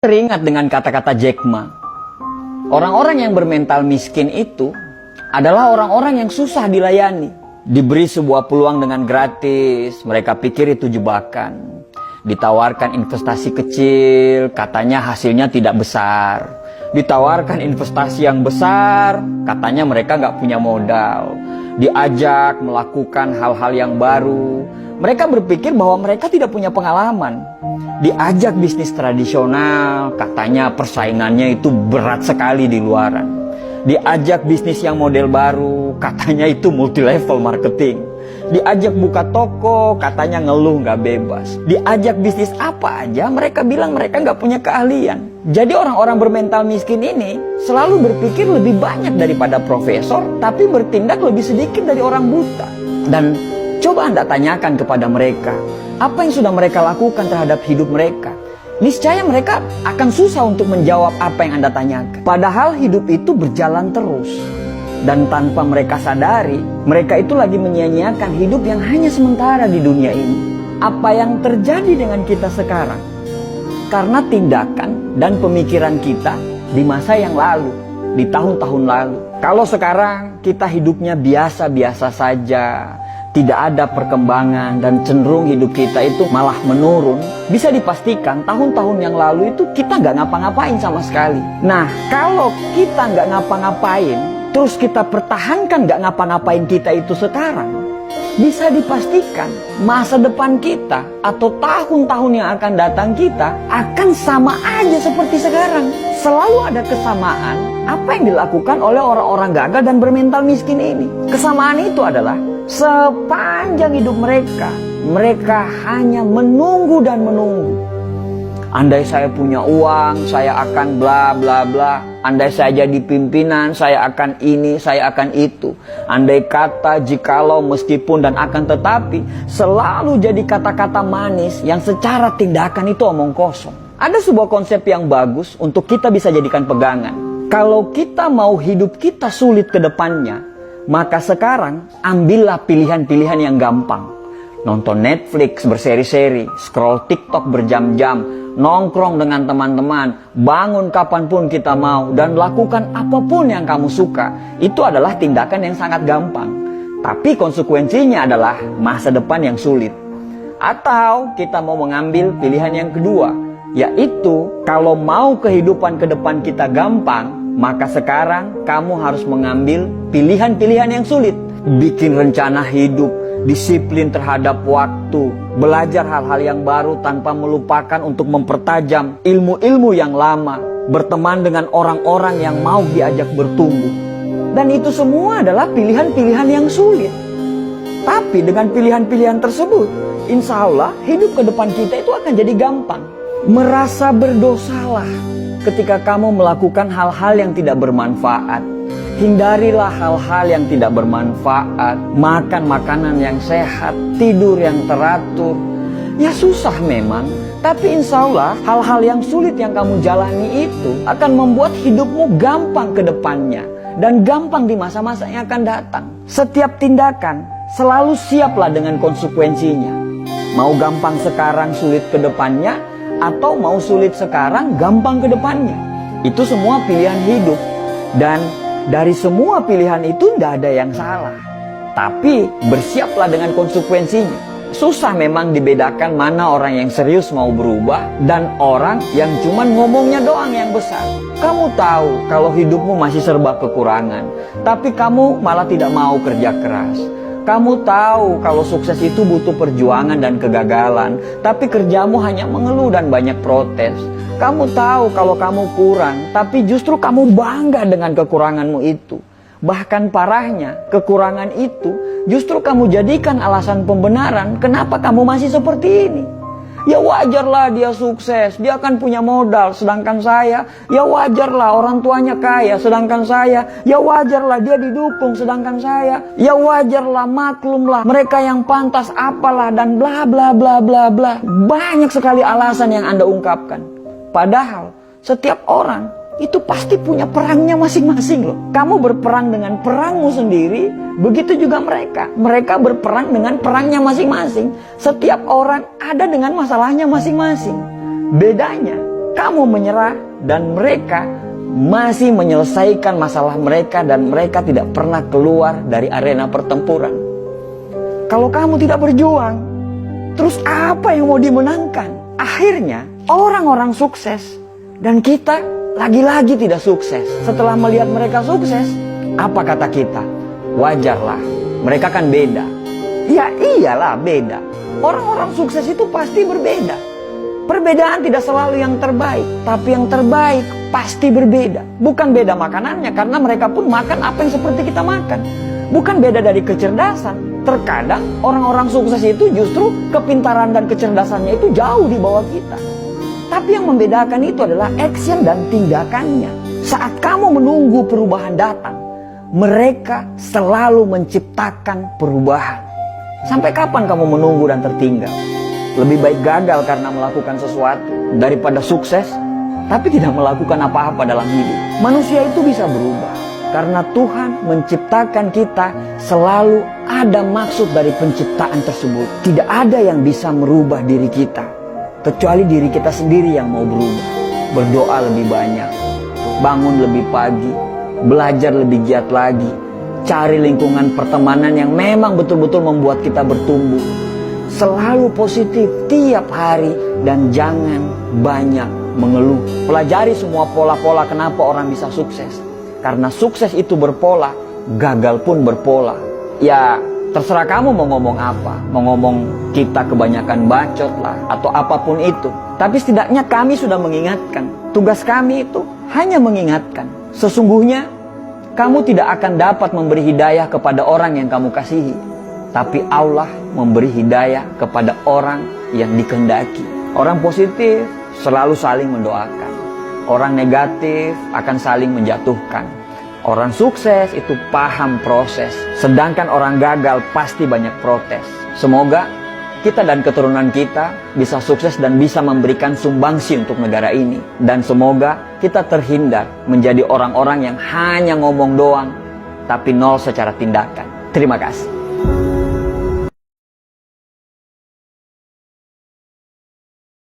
Teringat dengan kata-kata Jack Ma. Orang-orang yang bermental miskin itu adalah orang-orang yang susah dilayani. Diberi sebuah peluang dengan gratis, mereka pikir itu jebakan. Ditawarkan investasi kecil, katanya hasilnya tidak besar. Ditawarkan investasi yang besar, katanya mereka nggak punya modal. Diajak melakukan hal-hal yang baru, mereka berpikir bahwa mereka tidak punya pengalaman. Diajak bisnis tradisional, katanya persaingannya itu berat sekali di luaran. Diajak bisnis yang model baru, katanya itu multi level marketing. Diajak buka toko, katanya ngeluh nggak bebas. Diajak bisnis apa aja, mereka bilang mereka nggak punya keahlian. Jadi orang-orang bermental miskin ini selalu berpikir lebih banyak daripada profesor, tapi bertindak lebih sedikit dari orang buta. Dan coba Anda tanyakan kepada mereka, apa yang sudah mereka lakukan terhadap hidup mereka? Niscaya mereka akan susah untuk menjawab apa yang Anda tanyakan. Padahal hidup itu berjalan terus. Dan tanpa mereka sadari, mereka itu lagi menyia-nyiakan hidup yang hanya sementara di dunia ini. Apa yang terjadi dengan kita sekarang? Karena tindakan dan pemikiran kita di masa yang lalu, di tahun-tahun lalu. Kalau sekarang kita hidupnya biasa-biasa saja, tidak ada perkembangan dan cenderung hidup kita itu malah menurun, bisa dipastikan tahun-tahun yang lalu itu kita nggak ngapa-ngapain sama sekali. Nah, kalau kita nggak ngapa-ngapain, terus kita pertahankan nggak ngapa-ngapain kita itu sekarang, bisa dipastikan masa depan kita atau tahun-tahun yang akan datang kita akan sama aja seperti sekarang. Selalu ada kesamaan apa yang dilakukan oleh orang-orang gagal dan bermental miskin ini. Kesamaan itu adalah sepanjang hidup mereka, mereka hanya menunggu dan menunggu. Andai saya punya uang, saya akan bla bla bla. Andai saya jadi pimpinan, saya akan ini, saya akan itu. Andai kata, jikalau, meskipun, dan akan tetapi, selalu jadi kata-kata manis yang secara tindakan itu omong kosong. Ada sebuah konsep yang bagus untuk kita bisa jadikan pegangan. Kalau kita mau hidup kita sulit ke depannya, maka sekarang ambillah pilihan-pilihan yang gampang. Nonton Netflix berseri-seri, scroll TikTok berjam-jam, nongkrong dengan teman-teman, bangun kapanpun kita mau, dan lakukan apapun yang kamu suka. Itu adalah tindakan yang sangat gampang. Tapi konsekuensinya adalah masa depan yang sulit. Atau kita mau mengambil pilihan yang kedua, yaitu kalau mau kehidupan ke depan kita gampang, maka sekarang kamu harus mengambil pilihan-pilihan yang sulit. Bikin rencana hidup, disiplin terhadap waktu, belajar hal-hal yang baru tanpa melupakan untuk mempertajam ilmu-ilmu yang lama, berteman dengan orang-orang yang mau diajak bertumbuh. Dan itu semua adalah pilihan-pilihan yang sulit. Tapi dengan pilihan-pilihan tersebut, insya Allah hidup ke depan kita itu akan jadi gampang. Merasa berdosalah ketika kamu melakukan hal-hal yang tidak bermanfaat. Hindarilah hal-hal yang tidak bermanfaat, makan makanan yang sehat, tidur yang teratur. Ya susah memang, tapi insya Allah hal-hal yang sulit yang kamu jalani itu akan membuat hidupmu gampang ke depannya dan gampang di masa-masa yang akan datang. Setiap tindakan selalu siaplah dengan konsekuensinya. Mau gampang sekarang, sulit ke depannya, atau mau sulit sekarang, gampang ke depannya. Itu semua pilihan hidup. Dan dari semua pilihan itu tidak ada yang salah. Tapi bersiaplah dengan konsekuensinya. Susah memang dibedakan mana orang yang serius mau berubah dan orang yang cuman ngomongnya doang yang besar. Kamu tahu kalau hidupmu masih serba kekurangan, tapi kamu malah tidak mau kerja keras. Kamu tahu kalau sukses itu butuh perjuangan dan kegagalan, tapi kerjamu hanya mengeluh dan banyak protes. Kamu tahu kalau kamu kurang, tapi justru kamu bangga dengan kekuranganmu itu. Bahkan parahnya, kekurangan itu justru kamu jadikan alasan pembenaran kenapa kamu masih seperti ini. Ya wajarlah dia sukses, dia akan punya modal, sedangkan saya, ya wajarlah orang tuanya kaya, sedangkan saya, ya wajarlah dia didukung, sedangkan saya, ya wajarlah, maklumlah, mereka yang pantas apalah, dan bla bla bla bla bla. Banyak sekali alasan yang Anda ungkapkan. Padahal setiap orang itu pasti punya perangnya masing-masing loh. Kamu berperang dengan perangmu sendiri, begitu juga mereka. Mereka berperang dengan perangnya masing-masing. Setiap orang ada dengan masalahnya masing-masing. Bedanya, kamu menyerah dan mereka masih menyelesaikan masalah mereka dan mereka tidak pernah keluar dari arena pertempuran. Kalau kamu tidak berjuang, terus apa yang mau dimenangkan? Akhirnya orang-orang sukses dan kita lagi-lagi tidak sukses. Setelah melihat mereka sukses, apa kata kita? Wajarlah, mereka kan beda. Ya iyalah beda. Orang-orang sukses itu pasti berbeda. Perbedaan tidak selalu yang terbaik, tapi yang terbaik pasti berbeda. Bukan beda makanannya, karena mereka pun makan apa yang seperti kita makan. Bukan beda dari kecerdasan. Terkadang orang-orang sukses itu justru kepintaran dan kecerdasannya itu jauh di bawah kita. Tapi yang membedakan itu adalah action dan tindakannya. Saat kamu menunggu perubahan datang, mereka selalu menciptakan perubahan. Sampai kapan kamu menunggu dan tertinggal? Lebih baik gagal karena melakukan sesuatu daripada sukses tapi tidak melakukan apa-apa dalam hidup. Manusia itu bisa berubah karena Tuhan menciptakan kita, selalu ada maksud dari penciptaan tersebut. Tidak ada yang bisa merubah diri kita kecuali diri kita sendiri yang mau berubah. Berdoa lebih banyak, bangun lebih pagi, belajar lebih giat lagi, cari lingkungan pertemanan yang memang betul-betul membuat kita bertumbuh. Selalu positif tiap hari dan jangan banyak mengeluh. Pelajari semua pola-pola kenapa orang bisa sukses. Karena sukses itu berpola, gagal pun berpola. Ya terserah kamu mau ngomong apa. Mau ngomong kita kebanyakan bacot lah atau apapun itu. Tapi setidaknya kami sudah mengingatkan. Tugas kami itu hanya mengingatkan. Sesungguhnya kamu tidak akan dapat memberi hidayah kepada orang yang kamu kasihi. Tapi Allah memberi hidayah kepada orang yang dikehendaki. Orang positif selalu saling mendoakan. Orang negatif akan saling menjatuhkan. Orang sukses itu paham proses. Sedangkan orang gagal pasti banyak protes. Semoga kita dan keturunan kita bisa sukses dan bisa memberikan sumbangsi untuk negara ini. Dan semoga kita terhindar menjadi orang-orang yang hanya ngomong doang, tapi nol secara tindakan. Terima kasih.